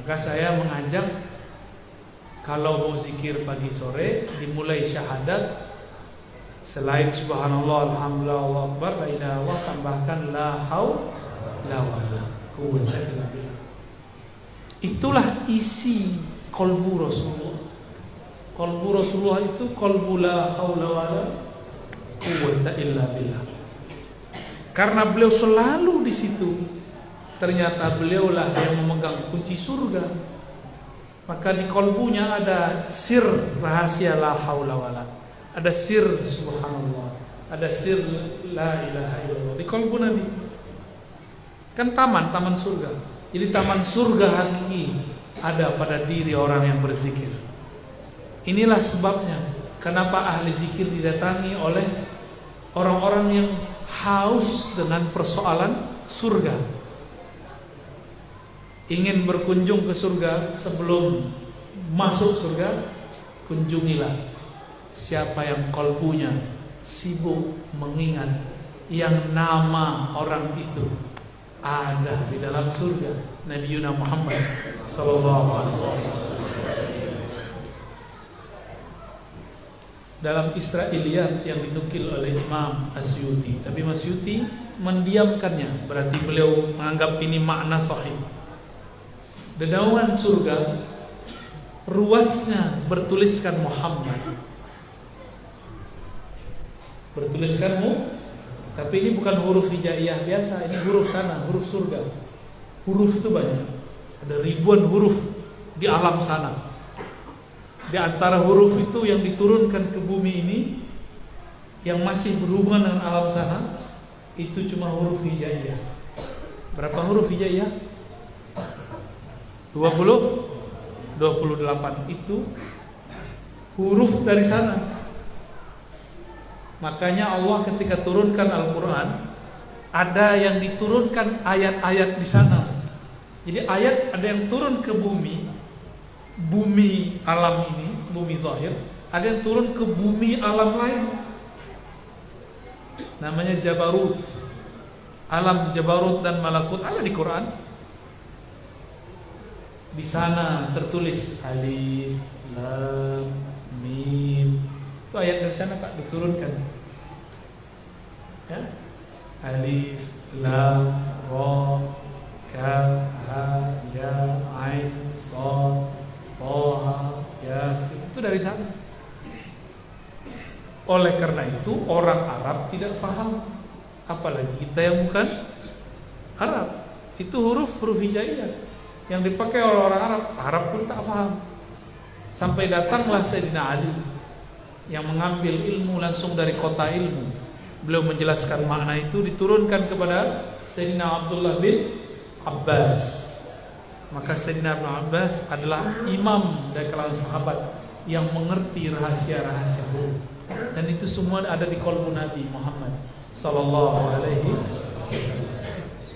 Maka saya mengajak, kalau mau zikir pagi sore, dimulai syahadat, selain subhanallah, alhamdulillah, Allahu akbar, la ilaha illallah, tambahkan la haula wala quwwata illa billah. Itulah isi qalbu Rasulullah. Qalbu Rasulullah itu qalbu la haula wala quwwata illa billah. Karena beliau selalu di situ. Ternyata beliaulah yang memegang kunci surga. Maka di kolbunya ada sir rahasia la haula wala, ada sir subhanallah, ada sir la ilaha illallah di kolbu Nabi. Kan taman surga. Jadi taman surga hakiki ada pada diri orang yang berzikir. Inilah sebabnya kenapa ahli zikir didatangi oleh orang-orang yang haus dengan persoalan surga. Ingin berkunjung ke surga, sebelum masuk surga, kunjungilah siapa yang kolbunya sibuk mengingat yang nama orang itu ada di dalam surga, Nabi Muhammad sallallahu alaihi wasallam. Dalam Israiliyat yang dinukil oleh Imam Asyuti, tapi Asyuti mendiamkannya, berarti beliau menganggap ini makna sahih. Dedaunan surga ruasnya bertuliskan Muhammad, bertuliskanmu, tapi ini bukan huruf hijaiyah biasa, ini huruf sana, huruf surga. Huruf itu banyak, ada ribuan huruf di alam sana. Di antara huruf itu yang diturunkan ke bumi ini, yang masih berhubungan dengan alam sana, itu cuma huruf hijaiyah. Berapa huruf hijaiyah? 28 itu huruf dari sana. Makanya Allah ketika turunkan Al-Quran, ada yang diturunkan ayat-ayat di sana. Jadi ayat ada yang turun ke bumi, bumi alam ini, bumi zahir, ada yang turun ke bumi alam lain. Namanya Jabarut. Alam Jabarut dan Malakut ada di Quran. Di sana tertulis alif, lam, mim. Itu ayat dari sana Pak diturunkan. Ya? Alif, lam, ra, kaf, ha, ya, ain, shad, tha, yasin. Itu dari sana. Oleh karena itu orang Arab tidak paham, apalagi kita yang bukan Arab. Itu huruf-huruf hijaiyah yang dipakai oleh orang Arab. Arab pun tak paham. Sampai datanglah Sayyidina Ali yang mengambil ilmu langsung dari kota ilmu. Beliau menjelaskan makna itu, diturunkan kepada Sayyidina Abdullah bin Abbas. Maka Sayyidina Ibn Abbas adalah imam dari kalangan sahabat yang mengerti rahasia-rahasia huruf. Dan itu semua ada di qalbu Nabi Muhammad sallallahu alaihi wasallam.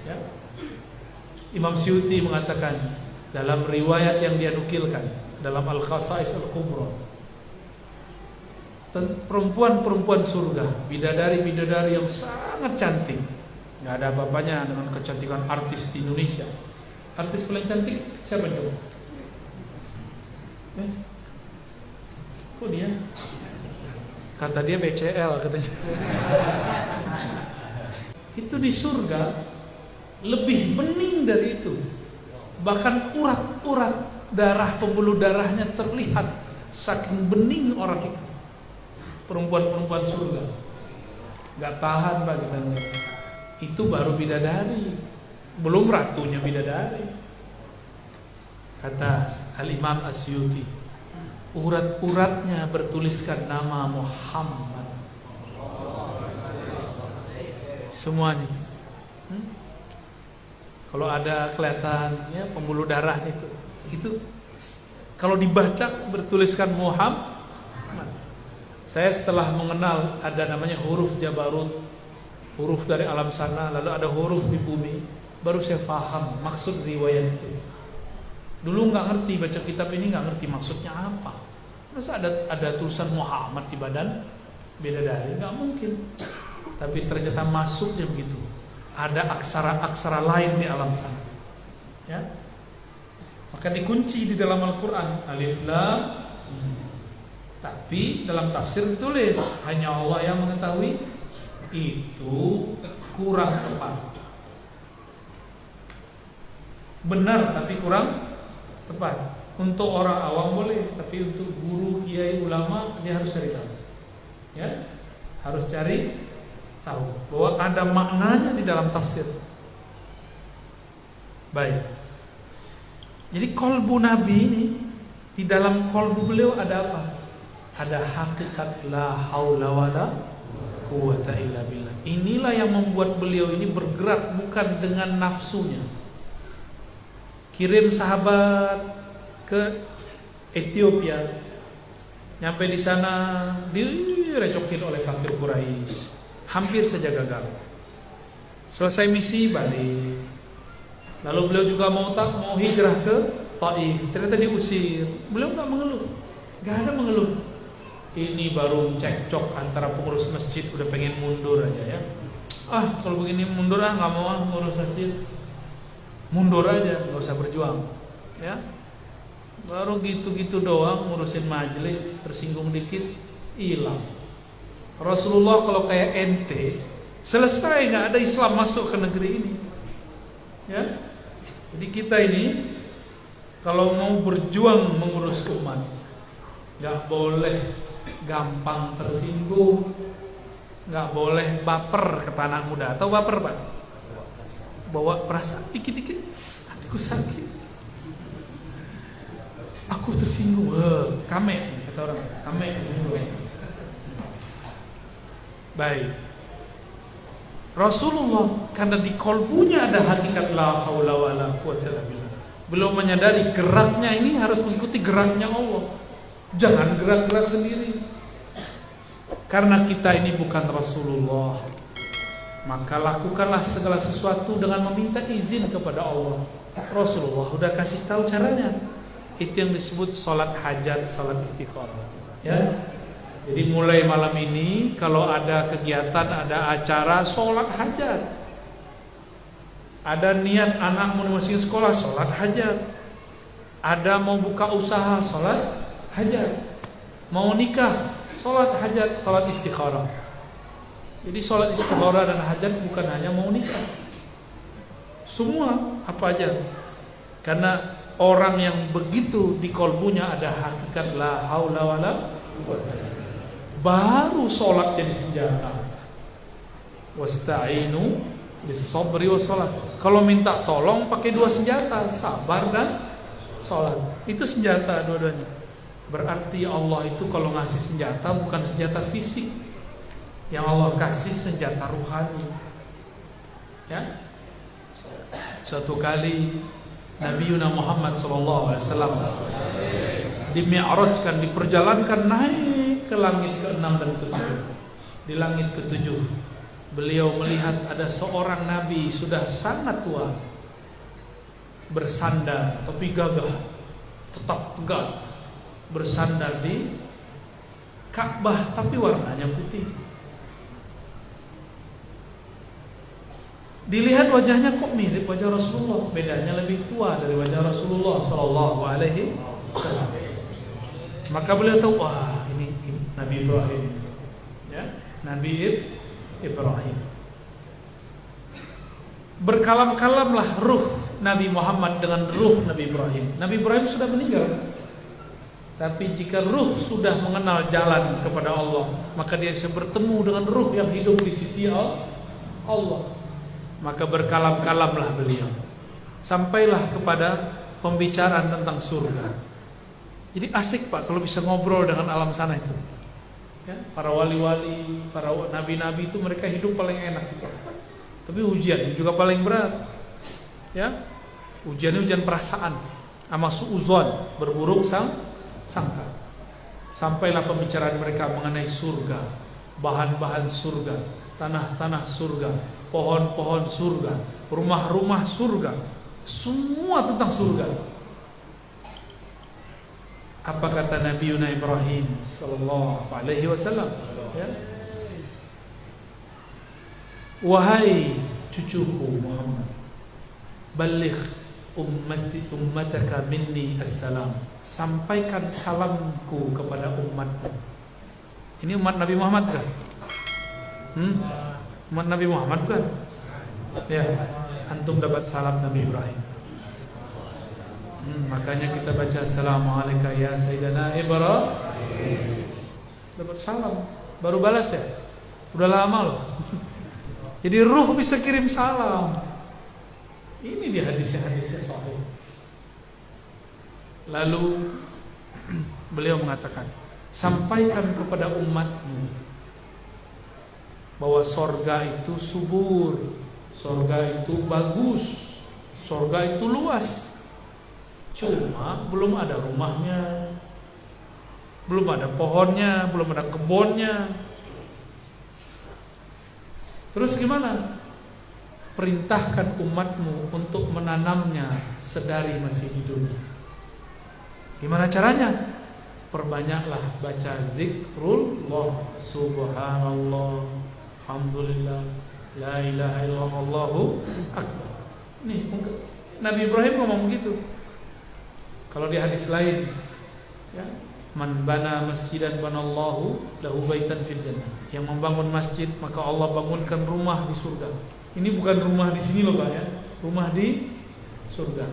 Ya. Imam Syuti mengatakan dalam riwayat yang dia nukilkan dalam Al-Khasa'is Al-Kubra, perempuan-perempuan surga, bidadari-bidadari yang sangat cantik, nggak ada apa-apanya dengan kecantikan artis di Indonesia. Artis paling cantik siapa coba? Kok dia? Kata dia BCL katanya. Itu di surga lebih bening dari itu. Bahkan urat-urat darah, pembuluh darahnya terlihat, saking bening orang itu. Perempuan-perempuan surga gak tahan Pak kita lihat. Itu baru bidadari, belum ratunya bidadari. Kata Al-Imam Asyuti, urat-uratnya bertuliskan nama Muhammad. Semuanya. Kalau ada kelihatan ya pembuluh darahnya itu kalau dibaca bertuliskan Muhammad. Saya setelah mengenal ada namanya huruf Jabarut, huruf dari alam sana, lalu ada huruf di bumi, baru saya paham maksud riwayat itu. Dulu nggak ngerti, baca kitab ini nggak ngerti maksudnya apa. Masa ada tulisan Muhammad di badan bidadari? Nggak mungkin. Tapi ternyata masuknya begitu. Ada aksara-aksara lain di alam sana. Ya. Maka dikunci di dalam Al-Quran Alif Lam. Tapi dalam tafsir ditulis hanya Allah yang mengetahui. Itu kurang tepat. Benar tapi kurang tepat. Untuk orang awam boleh, tapi untuk guru, kiai, ulama dia harus cari tahu. Ya, harus cari tahu bahwa ada maknanya di dalam tafsir. Baik. Jadi kolbu Nabi ini, di dalam kolbu beliau ada apa? Ada hakikat la haula wala quwata illa billah. Inilah yang membuat beliau ini bergerak bukan dengan nafsunya. Kirim sahabat ke Ethiopia, nyampe di sana direcokin oleh kafir Quraisy, hampir saja gagal. Selesai misi balik. Lalu beliau juga mau hijrah ke Taif, ternyata diusir. Beliau nggak mengeluh, nggak ada mengeluh. Ini baru cekcok antara pengurus masjid, udah pengen mundur aja ya. Kalau begini mundur nggak mau ngurus masjid, mundur aja, nggak usah berjuang, ya. Baru gitu-gitu doang ngurusin majelis, tersinggung dikit hilang. Rasulullah kalau kayak ente selesai, nggak ada Islam masuk ke negeri ini, ya. Jadi kita ini kalau mau berjuang mengurus umat nggak boleh gampang tersinggung, nggak boleh baper ke anak muda. Atau baper Pak? Bawa perasaan dikit-dikit, hatiku sakit, aku tersinggung, kame kata orang, kame. Baik. Rasulullah karena di kolbunya ada hakikat la haula wala quwwata illa billah. Belum menyadari geraknya ini harus mengikuti geraknya Allah. Jangan gerak-gerak sendiri. Karena kita ini bukan Rasulullah, maka lakukanlah segala sesuatu dengan meminta izin kepada Allah. Rasulullah udah kasih tahu caranya. Itu yang disebut salat hajat, salat istikharah. Ya. Jadi mulai malam ini kalau ada kegiatan, ada acara, salat hajat. Ada niat anak mau masukin sekolah, salat hajat. Ada mau buka usaha, salat hajat. Mau nikah, salat hajat, salat istikharah. Jadi salat istikharah dan hajat bukan hanya mau nikah. Semua apa aja. Karena orang yang begitu di kolbunya ada hakikat la haula wala quwwata, baru sholat jadi senjata. Wasta'inu bis-sabri was-salat. Kalau minta tolong pakai dua senjata, sabar dan sholat. Itu senjata dua-duanya. Berarti Allah itu kalau ngasih senjata bukan senjata fisik. Yang Allah kasih senjata ruhani. Ya. Suatu kali Nabi Muhammad SAW dimi'rajkan, diperjalankan naik ke langit ke-6 dan ke-7. Di langit ke-7 beliau melihat ada seorang nabi sudah sangat tua, bersandar tapi gagah, tetap tegak, bersandar di Ka'bah tapi warnanya putih. Dilihat wajahnya kok mirip wajah Rasulullah, bedanya lebih tua dari wajah Rasulullah sallallahu alaihi wasallam. Maka beliau tahu, wah ini Nabi Ibrahim, ya, Nabi Ibrahim. Berkalam-kalamlah ruh Nabi Muhammad dengan ruh Nabi Ibrahim. Nabi Ibrahim sudah meninggal, tapi jika ruh sudah mengenal jalan kepada Allah, maka dia bisa bertemu dengan ruh yang hidup di sisi Allah. Maka berkalam-kalamlah beliau, sampailah kepada pembicaraan tentang surga. Jadi asik Pak kalau bisa ngobrol dengan alam sana itu, ya, para wali-wali, para nabi-nabi itu mereka hidup paling enak. Tapi ujian juga paling berat, ya. Ujiannya ujian perasaan, sama suuzon, berburuk sangka. Sampailah pembicaraan mereka mengenai surga, bahan-bahan surga, tanah-tanah surga, pohon-pohon surga, rumah-rumah surga, semua tentang surga. Apa kata Nabi Ibrahim sallallahu alaihi wasallam? Ya. Wahai cucuku Muhammad, baligh ummataka minni assalam. Sampaikan salamku kepada umatmu. Ini umat Nabi Muhammad kan? Umat Nabi Muhammad kan? Ya, antum dapat salam Nabi Ibrahim. Makanya kita baca Assalamualaikum ya Sayyidina Ibrahim. Dapat salam, baru balas ya. Udah lama loh. Jadi ruh bisa kirim salam. Ini di hadis-hadisnya sahih. Lalu beliau mengatakan, sampaikan kepada umatmu bahwa sorga itu subur, sorga itu bagus, sorga itu luas. Cuma belum ada rumahnya, belum ada pohonnya, belum ada kebunnya. Terus gimana? Perintahkan umatmu untuk menanamnya sedari masih hidup. Gimana caranya? Perbanyaklah baca zikrullah, subhanallah, alhamdulillah, la ilaha illallah, Allahu akbar. Nih, Nabi Ibrahim ngomong begitu. Kalau di hadis lain, ya, man bana masjidan banallahu lahu baitan fil jannah. Yang membangun masjid maka Allah bangunkan rumah di surga. Ini bukan rumah di sini loh Pak ya, rumah di surga.